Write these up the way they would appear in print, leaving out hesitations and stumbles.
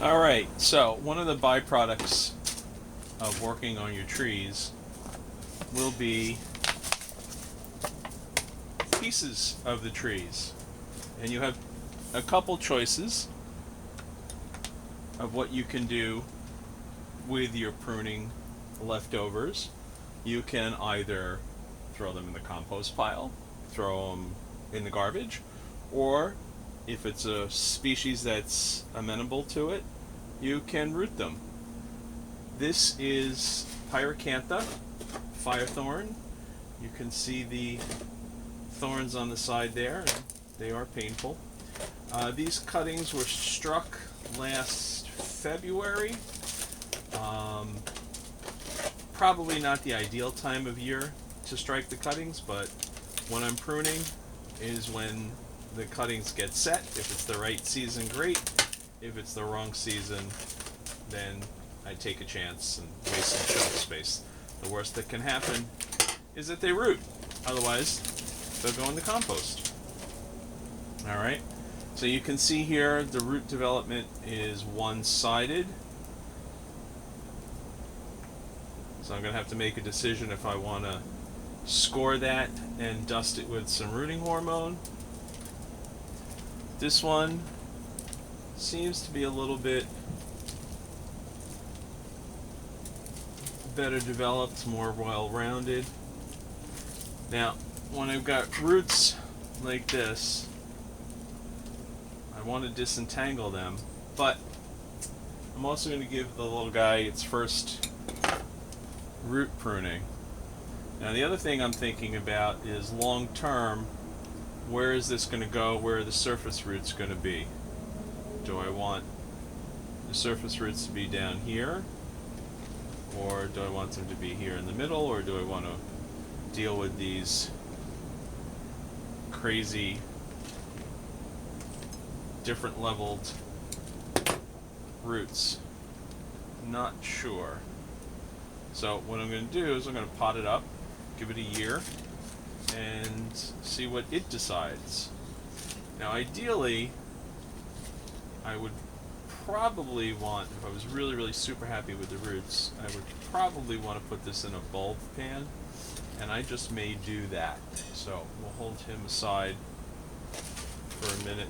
Alright, so one of the byproducts of working on your trees will be pieces of the trees. And you have a couple choices of what you can do with your pruning leftovers. You can either throw them in the compost pile, throw them in the garbage, or if it's a species that's amenable to it, you can root them. This is Pyracantha, Firethorn. You can see the thorns on the side there, and they are painful. These cuttings were struck last February. Probably not the ideal time of year to strike the cuttings, but when I'm pruning is when the cuttings get set. If it's the right season, great. If it's the wrong season, then I take a chance and waste some shelf space. The worst that can happen is that they root. Otherwise, they'll go in the compost. Alright, so you can see here the root development is one-sided. So I'm going to have to make a decision if I want to score that and dust it with some rooting hormone. This one seems to be a little bit better developed, more well-rounded. Now, when I've got roots like this, I want to disentangle them, but I'm also going to give the little guy its first root pruning. Now, the other thing I'm thinking about is long-term, where is this going to go? Where are the surface roots going to be? Do I want the surface roots to be down here? Or do I want them to be here in the middle? Or do I want to deal with these crazy, different leveled roots? Not sure. So what I'm going to do is I'm going to pot it up, give it a year, and see what it decides. Now, ideally, I would probably want, if I was really, really super happy with the roots, I would probably want to put this in a bulb pan, and I just may do that. So we'll hold him aside for a minute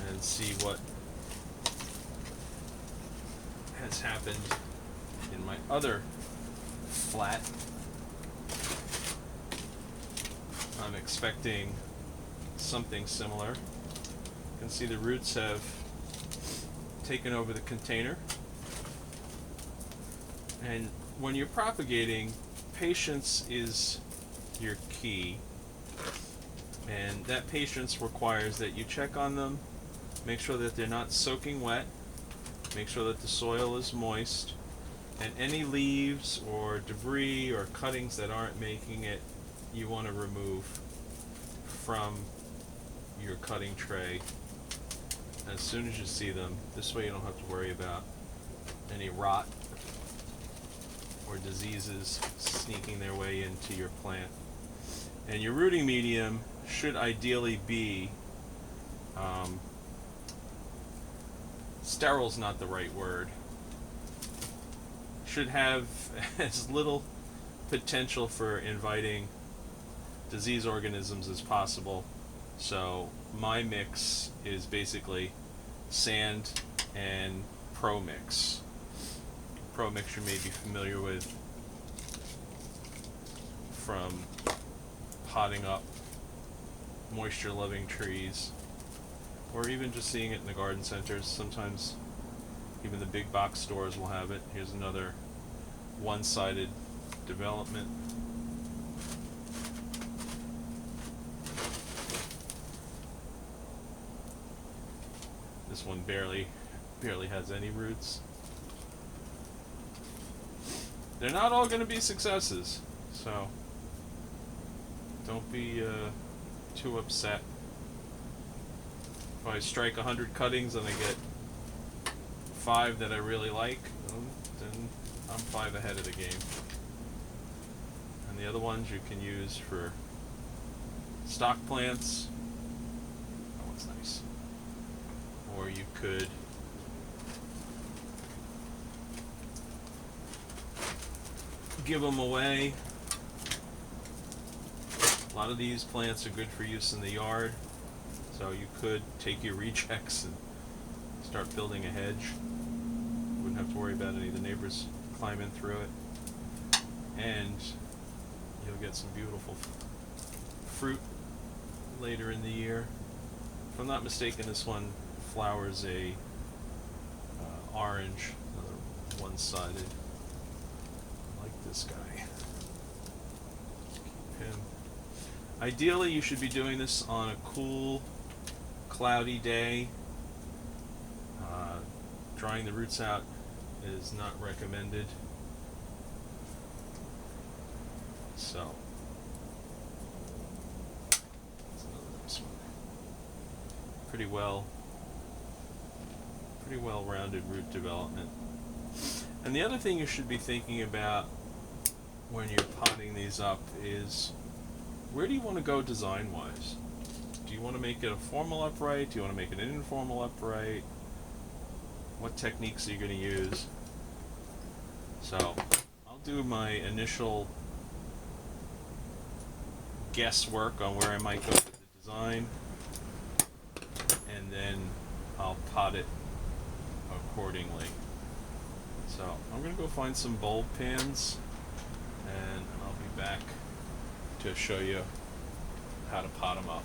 and see what has happened in my other flat. I'm expecting something similar. You can see the roots have taken over the container. And when you're propagating, patience is your key. And that patience requires that you check on them, make sure that they're not soaking wet, make sure that the soil is moist, and any leaves or debris or cuttings that aren't making it, you want to remove from your cutting tray as soon as you see them. This way you don't have to worry about any rot or diseases sneaking their way into your plant. And your rooting medium should ideally be, steril's not the right word, should have as little potential for inviting disease organisms as possible. So my mix is basically sand and Pro Mix. Pro Mix you may be familiar with from potting up moisture-loving trees, or even just seeing it in the garden centers. Sometimes even the big box stores will have it. Here's another one-sided development. This one barely has any roots. They're not all going to be successes, so don't be too upset. If I strike 100 cuttings and I get 5 that I really like, then I'm 5 ahead of the game. And the other ones you can use for stock plants. That one's nice. Or you could give them away. A lot of these plants are good for use in the yard, so you could take your rejects and start building a hedge. Wouldn't have to worry about any of the neighbors climbing through it, and you'll get some beautiful fruit later in the year. If I'm not mistaken, this one flowers a orange, another one-sided. I like this guy. Keep him. Ideally, you should be doing this on a cool, cloudy day. Drying the roots out is not recommended. So, that's another nice one. Pretty well-rounded root development. And the other thing you should be thinking about when you're potting these up is, where do you want to go design-wise? Do you want to make it a formal upright? Do you want to make it an informal upright? What techniques are you going to use? So, I'll do my initial guesswork on where I might go with the design, and then I'll pot it accordingly. So, I'm going to go find some bulb pans, and I'll be back to show you how to pot them up.